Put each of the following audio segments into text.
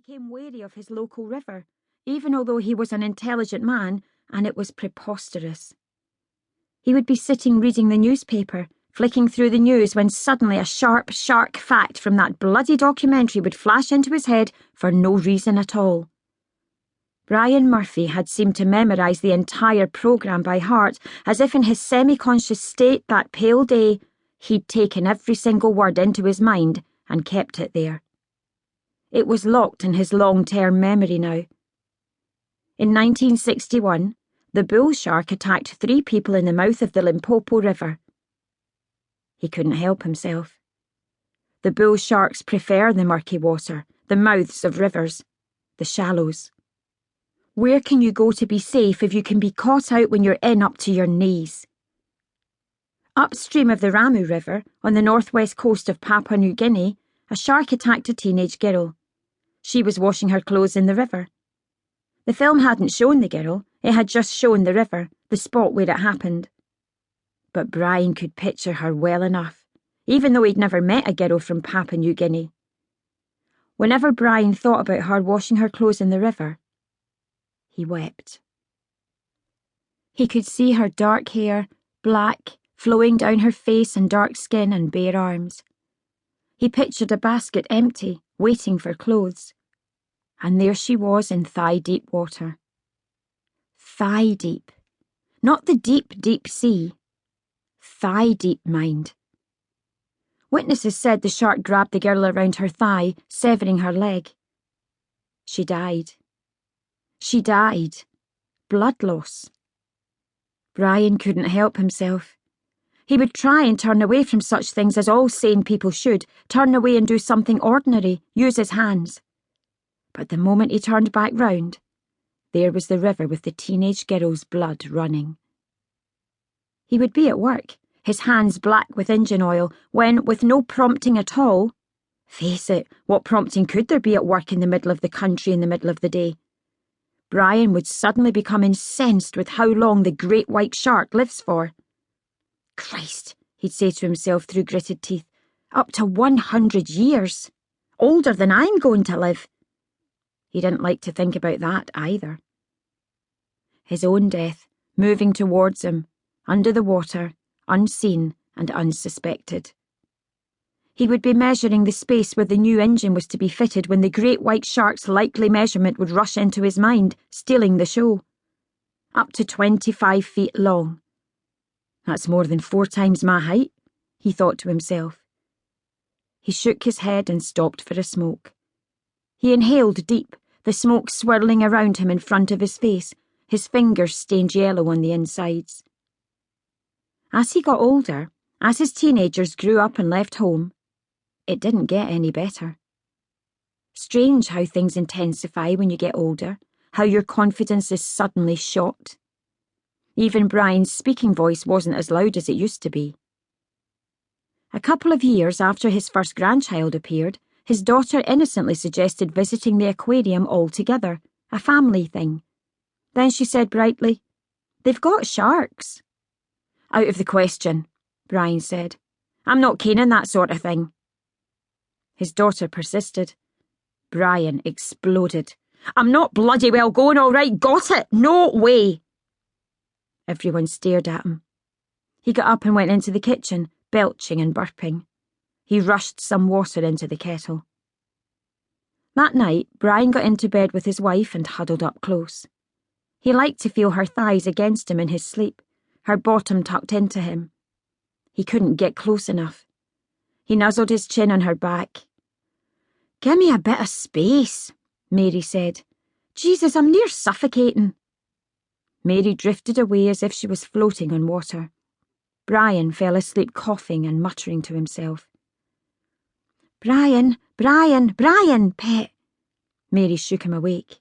became wary of his local river, even although he was an intelligent man, and it was preposterous. He would be sitting reading the newspaper, flicking through the news, when suddenly a sharp fact from that bloody documentary would flash into his head for no reason at all. Brian Murphy had seemed to memorise the entire programme by heart, as if in his semi-conscious state that pale day he'd taken every single word into his mind and kept it there. It was locked in his long-term memory now. In 1961, the bull shark attacked 3 people in the mouth of the Limpopo River. He couldn't help himself. The bull sharks prefer the murky water, the mouths of rivers, the shallows. Where can you go to be safe if you can be caught out when you're in up to your knees? Upstream of the Ramu River, on the northwest coast of Papua New Guinea, a shark attacked a teenage girl. She was washing her clothes in the river. The film hadn't shown the girl, it had just shown the river, the spot where it happened. But Brian could picture her well enough, even though he'd never met a girl from Papua New Guinea. Whenever Brian thought about her washing her clothes in the river, he wept. He could see her dark hair, black, flowing down her face and dark skin and bare arms. He pictured a basket empty, waiting for clothes. And there she was in thigh-deep water. Thigh-deep. Not the deep, deep sea. Thigh-deep, mind. Witnesses said the shark grabbed the girl around her thigh, severing her leg. She died. She died. Blood loss. Brian couldn't help himself. He would try and turn away from such things as all sane people should, turn away and do something ordinary, use his hands. But the moment he turned back round, there was the river with the teenage girl's blood running. He would be at work, his hands black with engine oil, when, with no prompting at all, face it, what prompting could there be at work in the middle of the country in the middle of the day? Brian would suddenly become incensed with how long the great white shark lives for. Christ, he'd say to himself through gritted teeth, up to 100 years. Older than I'm going to live. He didn't like to think about that either. His own death, moving towards him, under the water, unseen and unsuspected. He would be measuring the space where the new engine was to be fitted when the great white shark's likely measurement would rush into his mind, stealing the show. Up to 25 feet long. That's more than 4 times my height, he thought to himself. He shook his head and stopped for a smoke. He inhaled deep, the smoke swirling around him in front of his face, his fingers stained yellow on the insides. As he got older, as his teenagers grew up and left home, it didn't get any better. Strange how things intensify when you get older, how your confidence is suddenly shot. Even Brian's speaking voice wasn't as loud as it used to be. A couple of years after his first grandchild appeared, his daughter innocently suggested visiting the aquarium altogether, a family thing. Then she said brightly, "They've got sharks." "Out of the question," Brian said. "I'm not keen on that sort of thing." His daughter persisted. Brian exploded. "I'm not bloody well going, all right, got it? No way!" Everyone stared at him. He got up and went into the kitchen, belching and burping. He rushed some water into the kettle. That night, Brian got into bed with his wife and huddled up close. He liked to feel her thighs against him in his sleep, her bottom tucked into him. He couldn't get close enough. He nuzzled his chin on her back. "Give me a bit of space," Mary said. "Jesus, I'm near suffocating." Mary drifted away as if she was floating on water. Brian fell asleep coughing and muttering to himself. "Brian, Brian, Brian, pet." Mary shook him awake.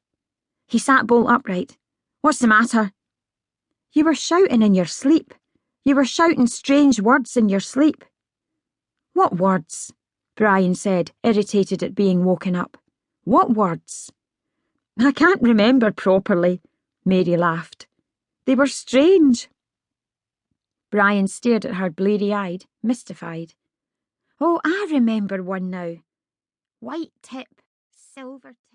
He sat bolt upright. "What's the matter?" "You were shouting in your sleep. You were shouting strange words in your sleep." "What words?" Brian said, irritated at being woken up. "What words?" "I can't remember properly," Mary laughed. "They were strange." Brian stared at her bleary-eyed, mystified. "Oh, I remember one now. White tip, silver tip."